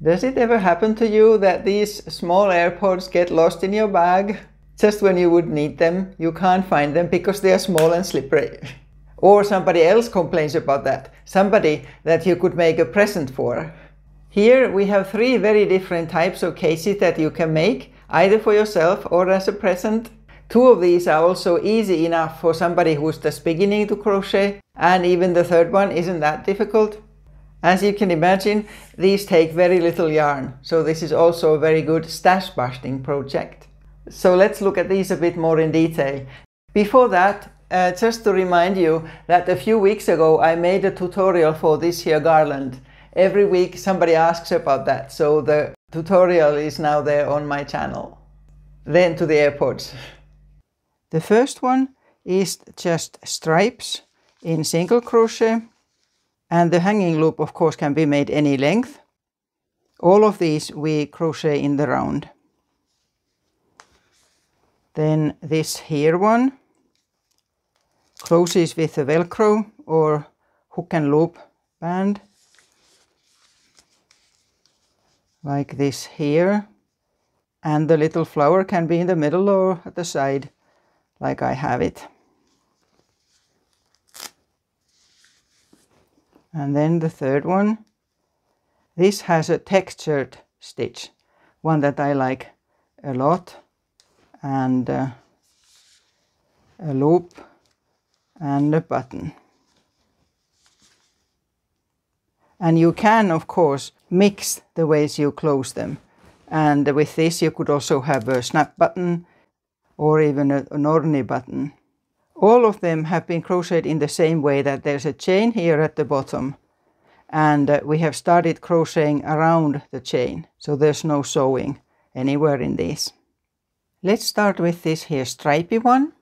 Does it ever happen to you that these small AirPods get lost in your bag? Just when you would need them, you can't find them because they are small and slippery. Or somebody else complains about that. Somebody that you could make a present for. Here we have 3 very different types of cases that you can make, either for yourself or as a present. 2 of these are also easy enough for somebody who's just beginning to crochet, and even the 3rd one isn't that difficult. As you can imagine, these take very little yarn, so this is also a very good stash busting project. So let's look at these a bit more in detail. Before that, just to remind you that a few weeks ago I made a tutorial for this here garland. Every week somebody asks about that, so the tutorial is now there on my channel. Then to the AirPods. The first one is just stripes in single crochet, and the hanging loop of course can be made any length. All of these we crochet in the round. Then this here one closes with a Velcro or hook and loop band, like this here, and the little flower can be in the middle or at the side, like I have it. And then the 3rd one, this has a textured stitch, one that I like a lot, and a loop and a button. And you can of course mix the ways you close them, and with this you could also have a snap button or even an ordinary button. All of them have been crocheted in the same way, that there's a chain here at the bottom, and we have started crocheting around the chain, so there's no sewing anywhere in these. Let's start with this here stripy one.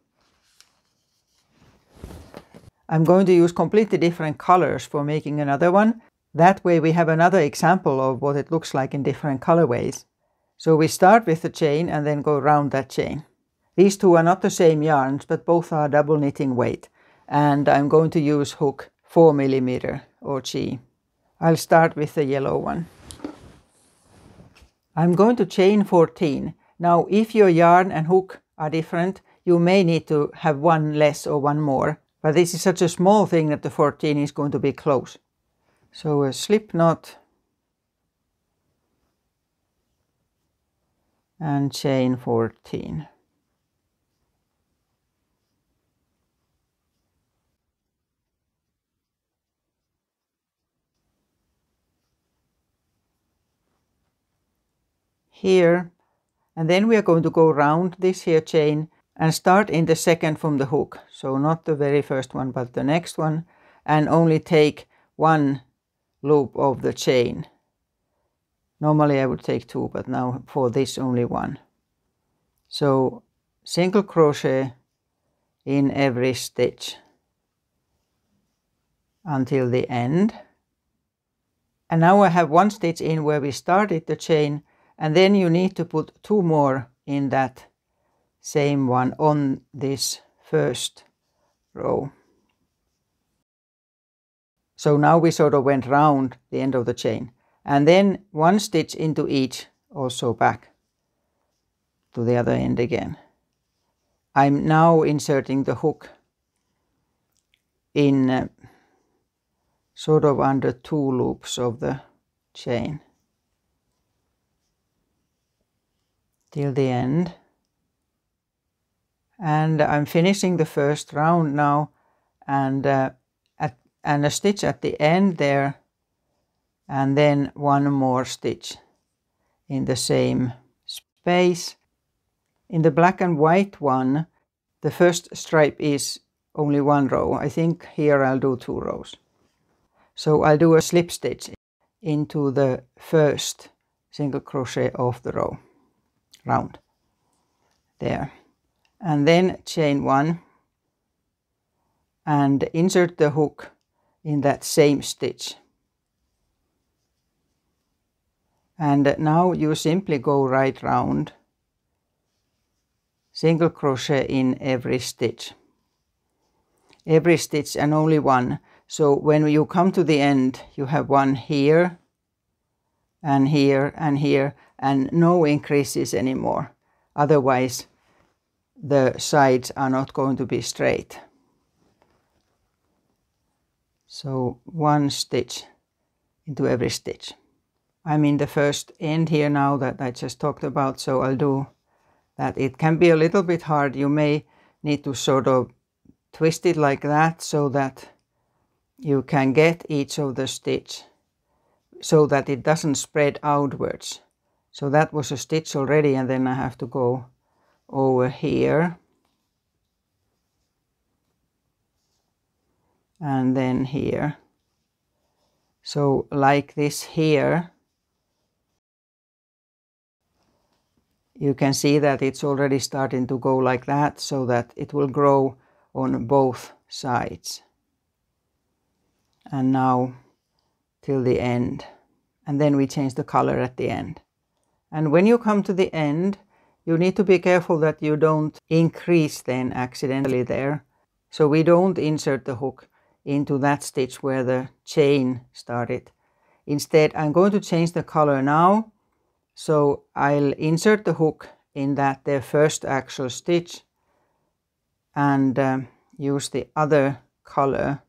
I'm going to use completely different colors for making another one. That way we have another example of what it looks like in different colorways. So we start with the chain and then go around that chain. These 2 are not the same yarns, but both are double knitting weight, and I'm going to use hook 4mm or G. I'll start with the yellow one. I'm going to chain 14. Now if your yarn and hook are different, you may need to have one less or one more, but this is such a small thing that the 14 is going to be close. So a slip knot and chain 14. Here, and then we are going to go around this here chain and start in the 2nd from the hook, so not the very first one but the next one, and only take 1 loop of the chain. Normally I would take 2, but now for this only 1. So single crochet in every stitch until the end, and now I have 1 stitch in where we started the chain, and then you need to put 2 more in that same one on this first row. So now we sort of went round the end of the chain, and then 1 stitch into each, also back to the other end again. I'm now inserting the hook in sort of under 2 loops of the chain till the end, and I'm finishing the first round now, and a stitch at the end there, and then 1 more stitch in the same space. In the black and white one, the first stripe is only 1 row. I think here I'll do 2 rows. So I'll do a slip stitch into the first single crochet of the row, round, there. And then chain 1 and insert the hook in that same stitch. And now you simply go right round, single crochet in every stitch and only 1. So when you come to the end, you have 1 here and here and here, and no increases anymore. Otherwise the sides are not going to be straight. So 1 stitch into every stitch. I'm in the first end here now that I just talked about, so I'll do that. It can be a little bit hard. You may need to sort of twist it like that so that you can get each of the stitch so that it doesn't spread outwards. So that was a stitch already, and then I have to go over here and then here. So like this here, you can see that it's already starting to go like that, so that it will grow on both sides. And now till the end. And then we change the color at the end. And when you come to the end, you need to be careful that you don't increase then accidentally there. So we don't insert the hook into that stitch where the chain started. Instead, I'm going to change the color now. So I'll insert the hook in that their first actual stitch and use the other color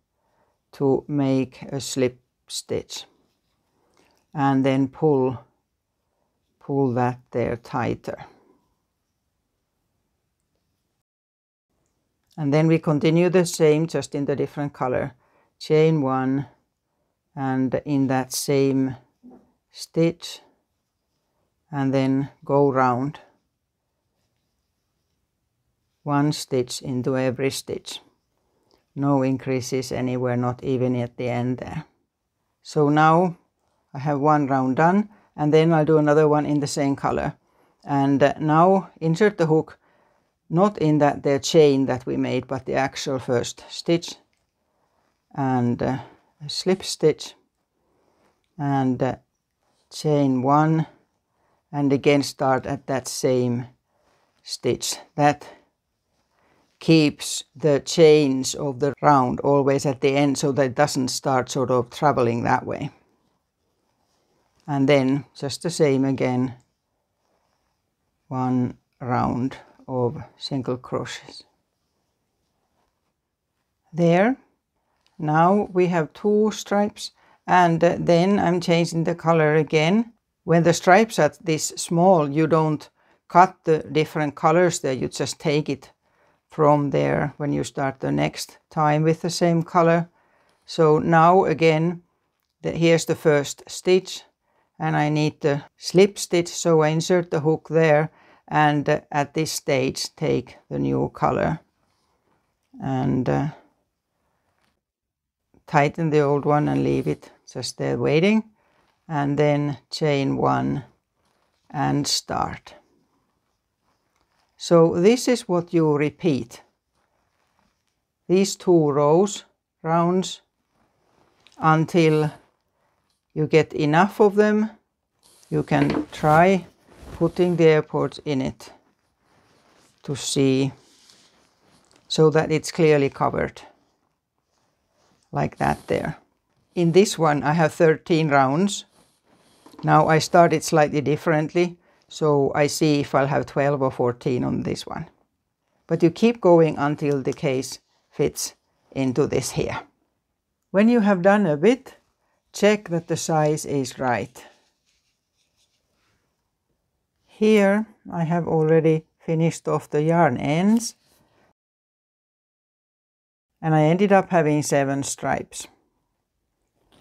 to make a slip stitch, and then pull that there tighter. And then we continue the same, just in the different color. Chain 1, and in that same stitch, and then go round 1 stitch into every stitch. No increases anywhere, not even at the end there. So now I have 1 round done, and then I'll do another one in the same color. And now insert the hook not in that their chain that we made, but the actual first stitch, and a slip stitch, and chain 1, and again start at that same stitch. That keeps the chains of the round always at the end, so that it doesn't start sort of traveling that way. And then just the same again, 1 round of single crochets. There. Now we have 2 stripes, and then I'm changing the color again. When the stripes are this small, you don't cut the different colors there, you just take it from there when you start the next time with the same color. So now again, here's the first stitch, and I need the slip stitch, so I insert the hook there, and at this stage take the new color and tighten the old one and leave it just there waiting, and then chain 1 and start. So this is what you repeat. These 2 rounds until you get enough of them. You can try putting the airports in it to see, so that it's clearly covered like that there. In this one I have 13 rounds. Now I started slightly differently, so I see if I'll have 12 or 14 on this one. But you keep going until the case fits into this here. When you have done a bit, check that the size is right. Here I have already finished off the yarn ends, and I ended up having 7 stripes.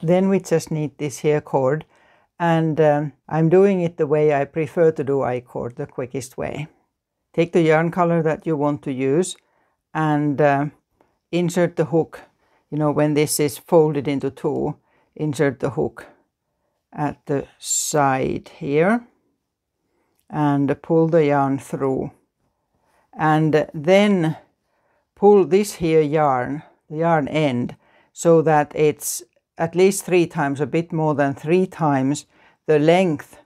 Then we just need this here cord, and I'm doing it the way I prefer to do I-cord, the quickest way. Take the yarn color that you want to use and insert the hook. You know, when this is folded into 2, insert the hook at the side here and pull the yarn through, and then pull this here yarn, the yarn end, so that it's at least 3 times, a bit more than 3 times the length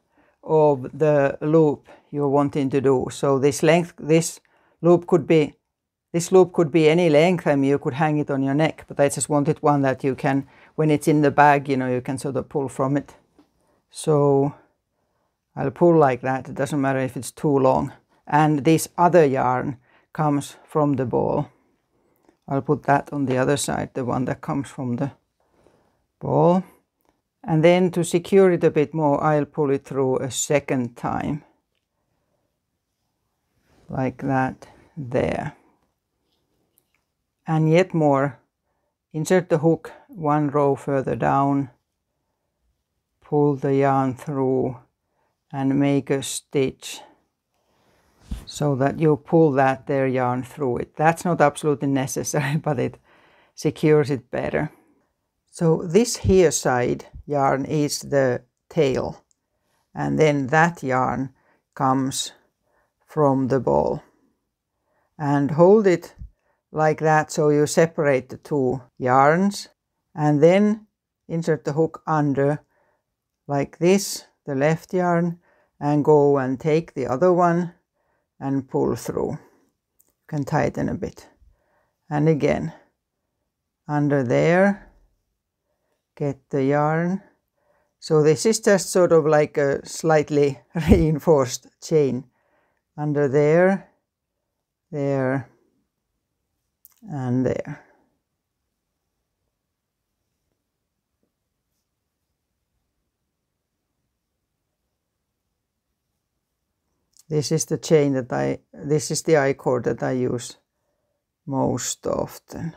of the loop you're wanting to do. So this loop could be any length. I mean, you could hang it on your neck, but I just wanted one that you can, when it's in the bag, you know, you can sort of pull from it. So I'll pull like that, it doesn't matter if it's too long. And this other yarn comes from the ball. I'll put that on the other side, the one that comes from the ball. And then to secure it a bit more, I'll pull it through a second time. Like that, there. And yet more, insert the hook one row further down, pull the yarn through and make a stitch so that you pull that there yarn through it. That's not absolutely necessary, but it secures it better. So this here side yarn is the tail, and then that yarn comes from the ball. And hold it like that so you separate the two yarns, and then insert the hook under like this, the left yarn, and go and take the other one and pull through. You can tighten a bit. And again, under there, get the yarn. So this is just sort of like a slightly reinforced chain. Under there, there, and there. This is the chain that this is the I-cord that I use most often.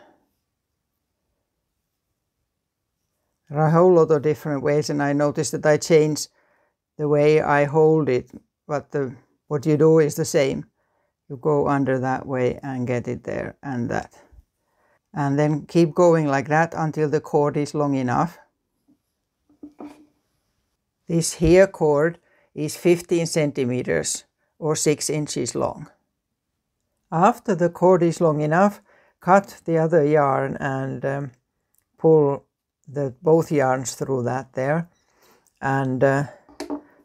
There are a whole lot of different ways, and I noticed that I change the way I hold it, but what you do is the same. You go under that way and get it there and that. And then keep going like that until the cord is long enough. This here cord is 15 centimeters or 6 inches long. After the cord is long enough, cut the other yarn and pull both yarns through that there, and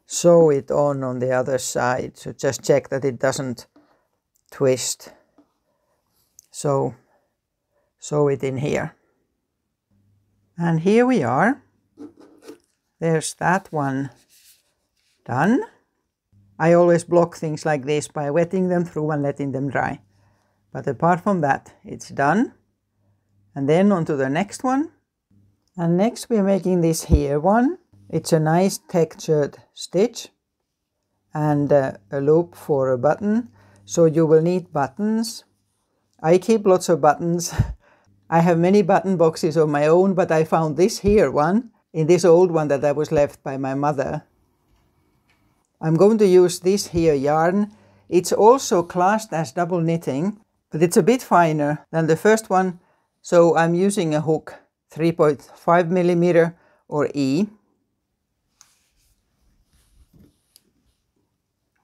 sew it on the other side. So just check that it doesn't twist. So sew it in here. And here we are. There's that one done. I always block things like this by wetting them through and letting them dry. But apart from that, it's done. And then on to the next one. And next we're making this here one. It's a nice textured stitch and a loop for a button. So you will need buttons. I keep lots of buttons. I have many button boxes of my own, but I found this here one in this old one that I was left by my mother. I'm going to use this here yarn. It's also classed as double knitting, but it's a bit finer than the first one. So I'm using a hook 3.5 millimeter or E.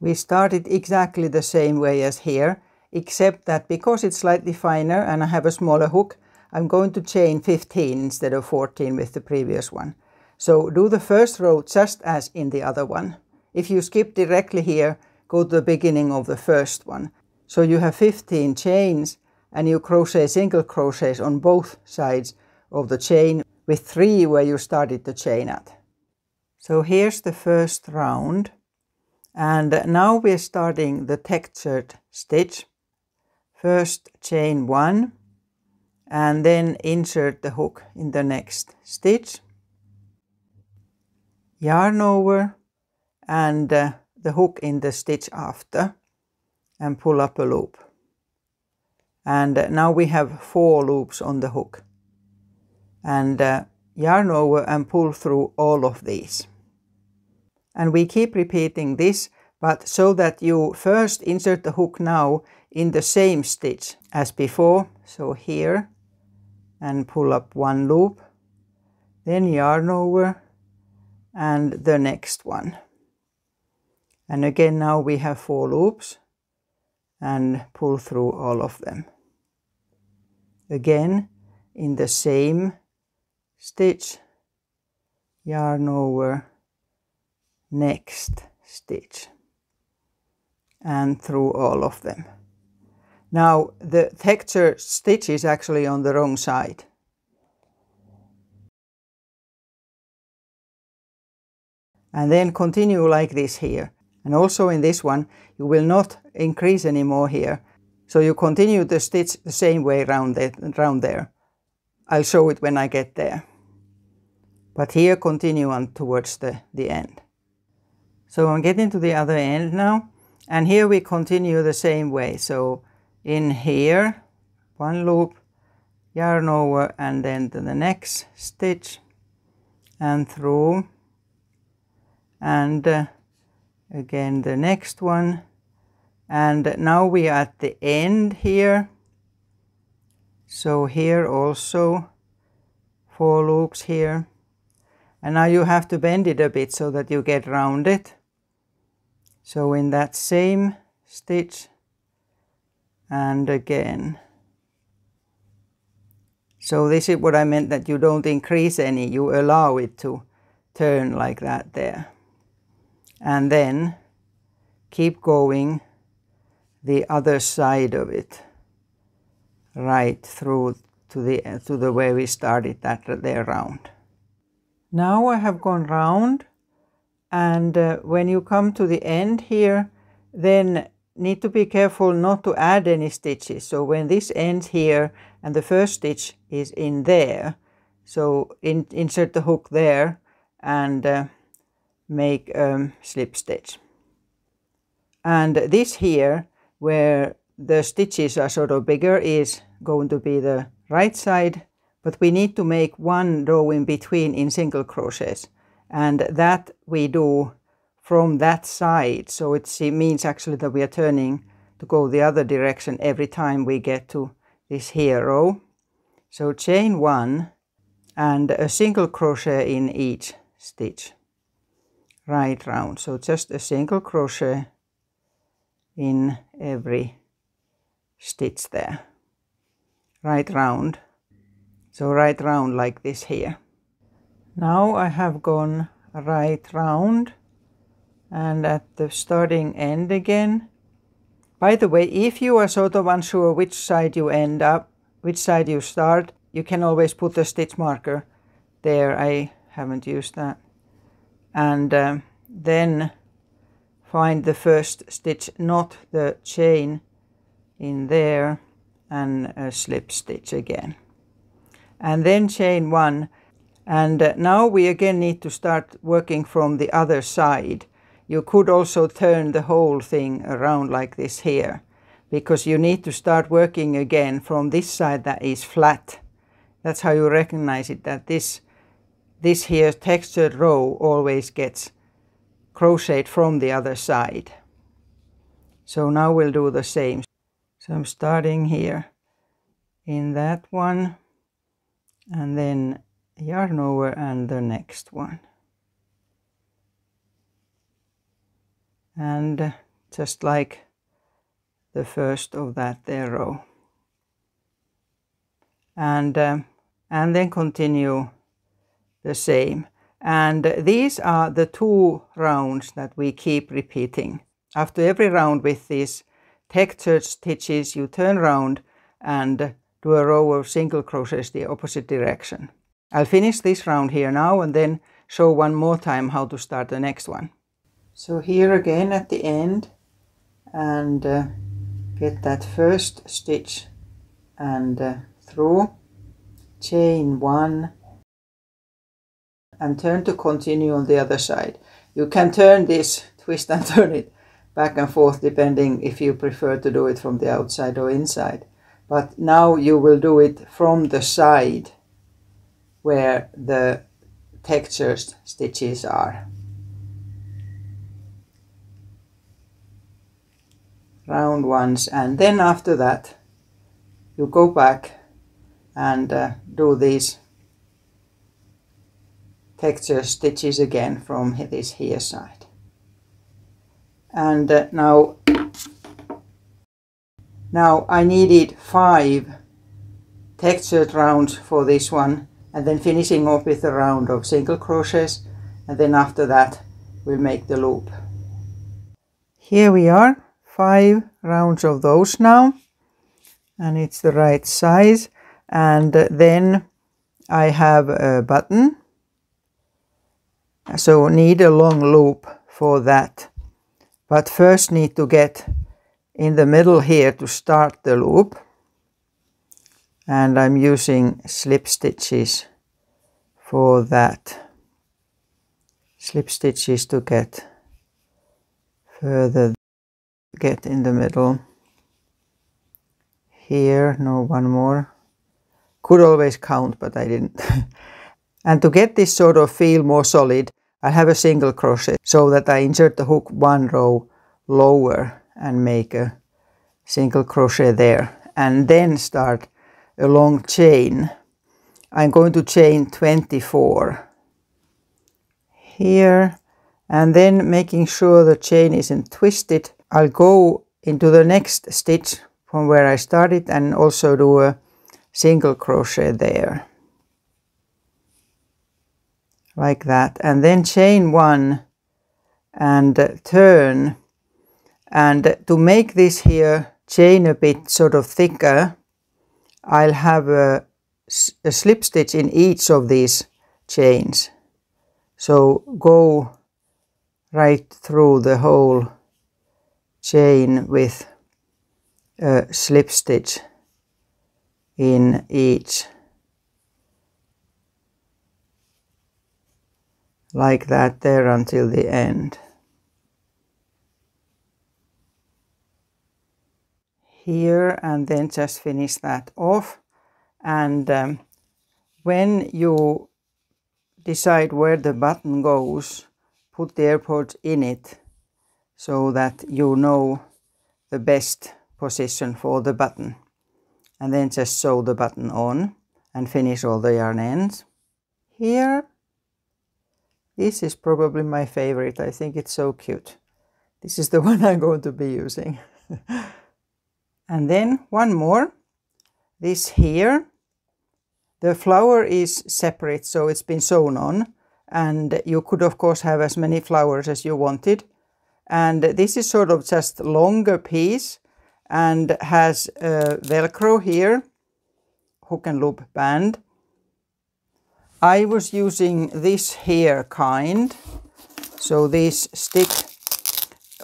We started exactly the same way as here, except that because it's slightly finer and I have a smaller hook, I'm going to chain 15 instead of 14 with the previous one. So do the first row just as in the other one. If you skip directly here, go to the beginning of the first one. So you have 15 chains and you crochet single crochets on both sides of the chain with 3 where you started the chain at. So here's the first round, and now we're starting the textured stitch. First chain 1 and then insert the hook in the next stitch, yarn over and the hook in the stitch after and pull up a loop. And now we have 4 loops on the hook, and yarn over and pull through all of these. And we keep repeating this, but so that you first insert the hook now in the same stitch as before. So here, and pull up 1 loop, then yarn over and the next one. And again now we have 4 loops and pull through all of them. Again in the same stitch, yarn over, next stitch, and through all of them. Now the texture stitch is actually on the wrong side. and then continue like this here. And also in this one you will not increase anymore here, so you continue the stitch the same way around there. I'll show it when I get there, but here continue on towards the end. So I'm getting to the other end now, and here we continue the same way. So in here, one loop, yarn over, and then to the next stitch and through, and again the next one, and now we are at the end here. So here also 4 loops here, and now you have to bend it a bit so that you get rounded. So in that same stitch and again. So this is what I meant, that you don't increase any, you allow it to turn like that there. And then keep going the other side of it, right through to the way we started that there round. Now I have gone round, and when you come to the end here, then need to be careful not to add any stitches. So when this ends here and the first stitch is in there, so insert the hook there and make a slip stitch. And this here, where the stitches are sort of bigger, is going to be the right side, but we need to make one row in between in single crochets, and that we do from that side. So it means actually that we are turning to go the other direction every time we get to this here row. So chain 1 and a single crochet in each stitch right round. So just a single crochet in every stitch there, right round. So right round like this here. Now I have gone right round and at the starting end again. By the way, if you are sort of unsure which side you end up, which side you start, you can always put a stitch marker there. I haven't used that. And then find the first stitch, not the chain in there, and a slip stitch again. And then chain 1. And now we again need to start working from the other side. You could also turn the whole thing around like this here, because you need to start working again from this side that is flat. That's how you recognize it, that this here textured row always gets crocheted from the other side. So now we'll do the same. So I'm starting here in that one, and then yarn over and the next one. And just like the first of that there row. And then continue the same. And these are the 2 rounds that we keep repeating. After every round with these textured stitches, you turn round and do a row of single crochets the opposite direction. I'll finish this round here now and then show one more time how to start the next one. So here again at the end, and get that first stitch and through, chain 1, and turn to continue on the other side. You can turn this, twist and turn it back and forth depending if you prefer to do it from the outside or inside. But now you will do it from the side where the textured stitches are. Round ones, and then after that you go back and do these texture stitches again from this here side. And now I needed 5 textured rounds for this one, and then finishing off with a round of single crochets, and then after that we'll make the loop. Here we are, 5 rounds of those now, and it's the right size. And then I have a button, So need a long loop for that, but first need to get in the middle here to start the loop, and I'm using slip stitches for that. Slip stitches to get further, get in the middle. Here, no, one more. Could always count, but I didn't. And to get this sort of feel more solid, I have a single crochet so that I insert the hook one row lower and make a single crochet there, and then start a long chain. I'm going to chain 24 here, and then making sure the chain isn't twisted, I'll go into the next stitch from where I started and also do a single crochet there, like that, and then chain one and turn. And to make this here chain a bit sort of thicker, I'll have a slip stitch in each of these chains. So go right through the whole chain with a slip stitch in each, like that there until the end. Here, and then just finish that off. And when you decide where the button goes, put the AirPods in it so that you know the best position for the button, and then just sew the button on and finish all the yarn ends. Here, this is probably my favorite. I think it's so cute. This is the one I'm going to be using. And then one more, this here. The flower is separate, so it's been sewn on, and you could of course have as many flowers as you wanted. And this is sort of just longer piece and has a Velcro here, hook and loop band. I was using this here kind, so these stick.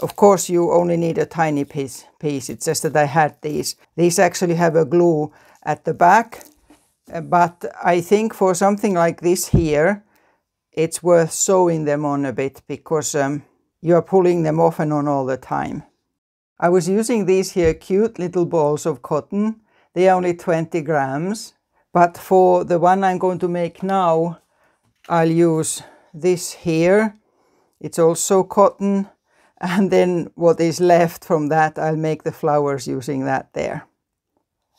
Of course you only need a tiny piece. It's just that I had these. These actually have a glue at the back, but I think for something like this here, it's worth sewing them on a bit, because you are pulling them off and on all the time. I was using these here cute little balls of cotton. They are only 20 grams, but for the one I'm going to make now, I'll use this here. It's also cotton. And then what is left from that, I'll make the flowers using that there.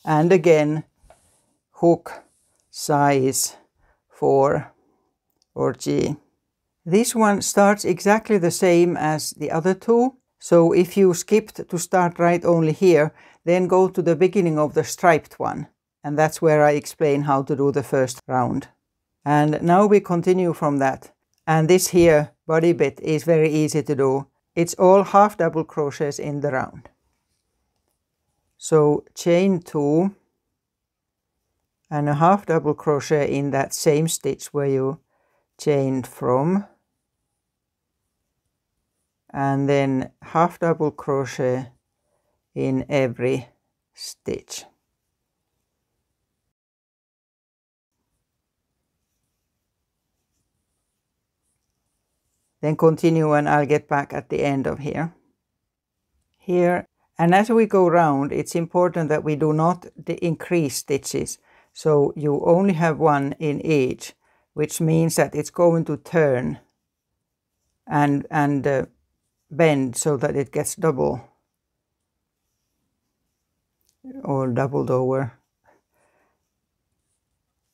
And again, hook size 4 or G. This one starts exactly the same as the other two. So if you skipped to start right only here, then go to the beginning of the striped one. And that's where I explain how to do the first round. And now we continue from that. And this here body bit is very easy to do. It's all half double crochets in the round. So chain 2 and a half double crochet in that same stitch where you chained from, and then half double crochet in every stitch. Then continue, and I'll get back at the end of here. And as we go round, it's important that we do not increase stitches. So you only have one in each, which means that it's going to turn and bend so that it gets double or doubled over.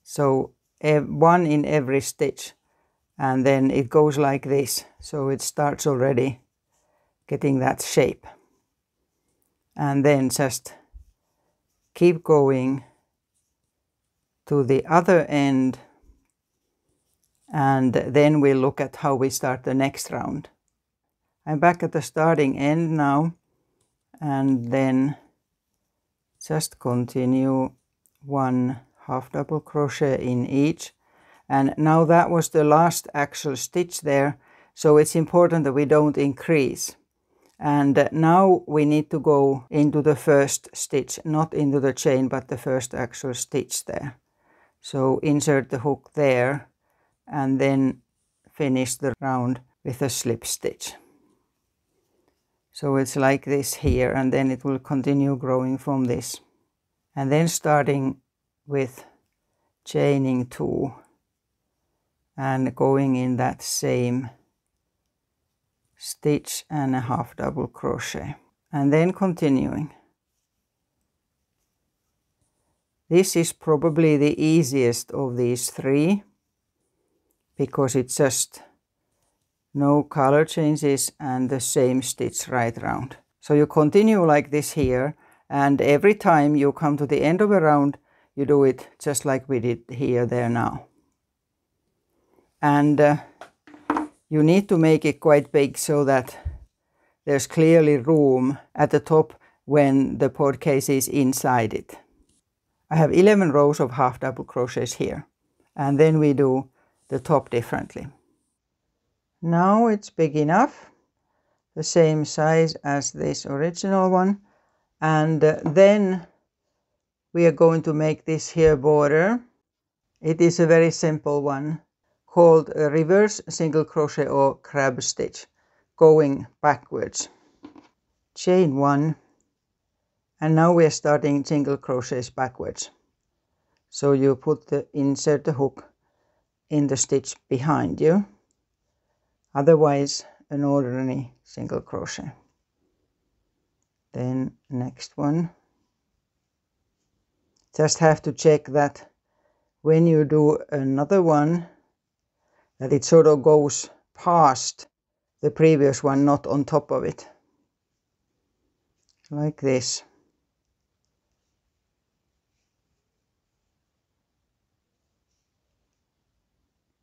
So one in every stitch. And then it goes like this, so it starts already getting that shape. And then just keep going to the other end, and then we'll look at how we start the next round. I'm back at the starting end now, and then just continue one half double crochet in each. And now that was the last actual stitch there, so it's important that we don't increase. And now we need to go into the first stitch, not into the chain, but the first actual stitch there. So insert the hook there and then finish the round with a slip stitch. So it's like this here, and then it will continue growing from this. And then starting with chaining 2 and going in that same stitch and a half double crochet, and then continuing. This is probably the easiest of these 3 because it's just no color changes and the same stitch right round. So you continue like this here, and every time you come to the end of a round you do it just like we did here, there, now. And you need to make it quite big so that there's clearly room at the top when the pod case is inside it. I have 11 rows of half double crochets here, and then we do the top differently. Now it's big enough, the same size as this original one, and then we are going to make this here border. It is a very simple one called a reverse single crochet or crab stitch, going backwards. Chain 1, and now we are starting single crochets backwards. So you insert the hook in the stitch behind you, otherwise an ordinary single crochet. Then next one. Just have to check that when you do another one, that it sort of goes past the previous one, not on top of it. Like this.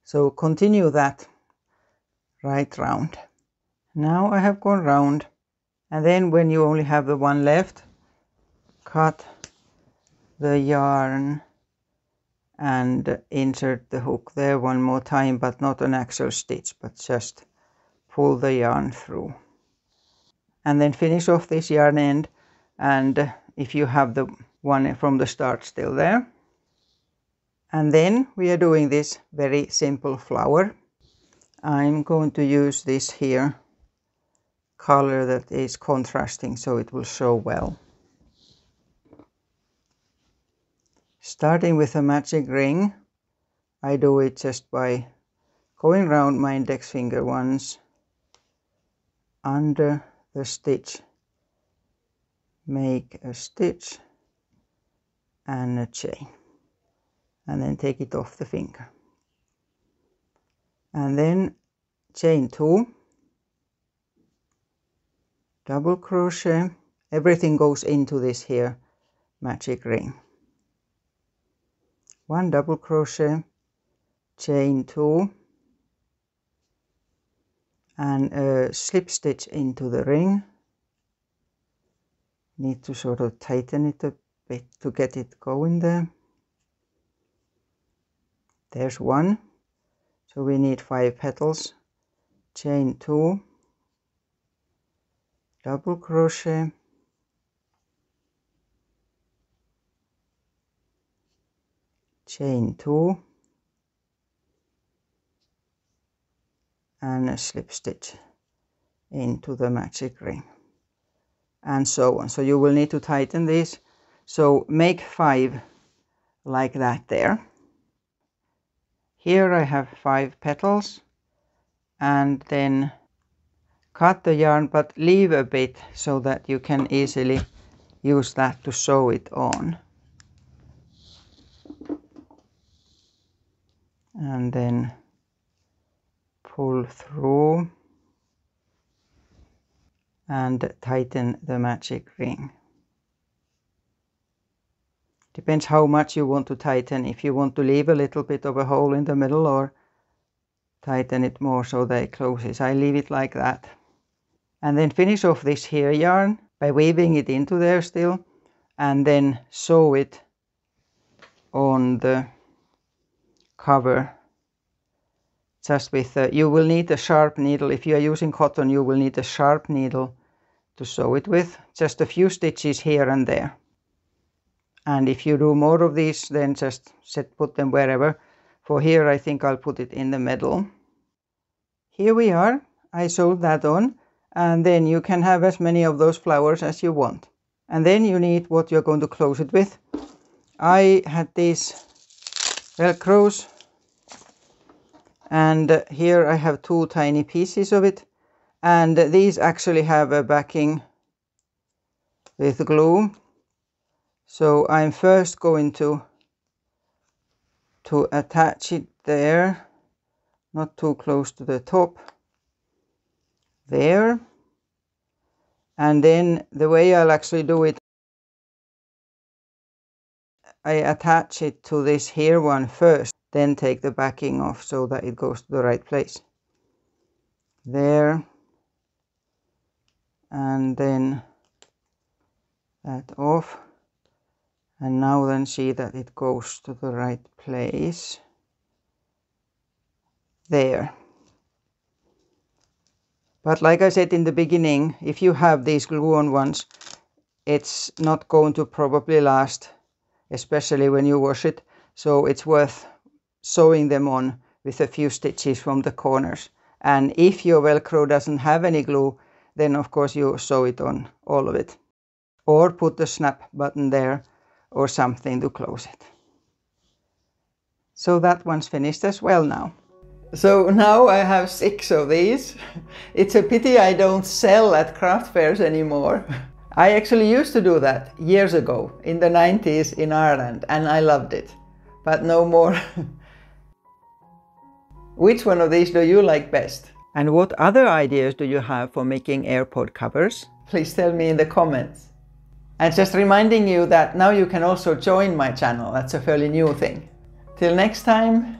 So continue that right round. Now I have gone round, and then when you only have the one left, cut the yarn and insert the hook there one more time, but not an actual stitch, but just pull the yarn through. And then finish off this yarn end, and if you have the one from the start still there. And then we are doing this very simple flower. I'm going to use this here color that is contrasting so it will show well. Starting with a magic ring, I do it just by going round my index finger once, under the stitch, make a stitch and a chain, and then take it off the finger. And then chain 2, double crochet, everything goes into this here magic ring. 1 double crochet, chain 2, and a slip stitch into the ring. Need to sort of tighten it a bit to get it going there. There's 1, so we need 5 petals, chain 2, double crochet, chain 2, and a slip stitch into the magic ring, and so on. So you will need to tighten this, so make 5 like that there. Here I have 5 petals, and then cut the yarn, but leave a bit so that you can easily use that to sew it on. And then pull through and tighten the magic ring. Depends how much you want to tighten, if you want to leave a little bit of a hole in the middle or tighten it more so that it closes. I leave it like that. And then finish off this here yarn by weaving it into there still, and then sew it on the cover just with you will need a sharp needle. If you are using cotton, you will need a sharp needle to sew it with. Just a few stitches here and there. And if you do more of these, then just put them wherever. For here, I think I'll put it in the middle. Here we are. I sewed that on, and then you can have as many of those flowers as you want. And then you need what you're going to close it with. I had these Velcros, and here I have 2 tiny pieces of it, and these actually have a backing with glue. So I'm first going to attach it there, not too close to the top, there. And then the way I'll actually do it, I attach it to this here one first, then take the backing off so that it goes to the right place. There. And then that off. And now then see that it goes to the right place. There. But like I said in the beginning, if you have these glue-on ones, it's not going to probably last, especially when you wash it. So it's worth sewing them on with a few stitches from the corners. And if your Velcro doesn't have any glue, then of course you sew it on all of it. Or put the snap button there or something to close it. So that one's finished as well now. So now I have 6 of these. It's a pity I don't sell at craft fairs anymore. I actually used to do that years ago, in the 90s in Ireland, and I loved it. But no more. Which one of these do you like best? And what other ideas do you have for making AirPod covers? Please tell me in the comments. And just reminding you that now you can also join my channel. That's a fairly new thing. Till next time.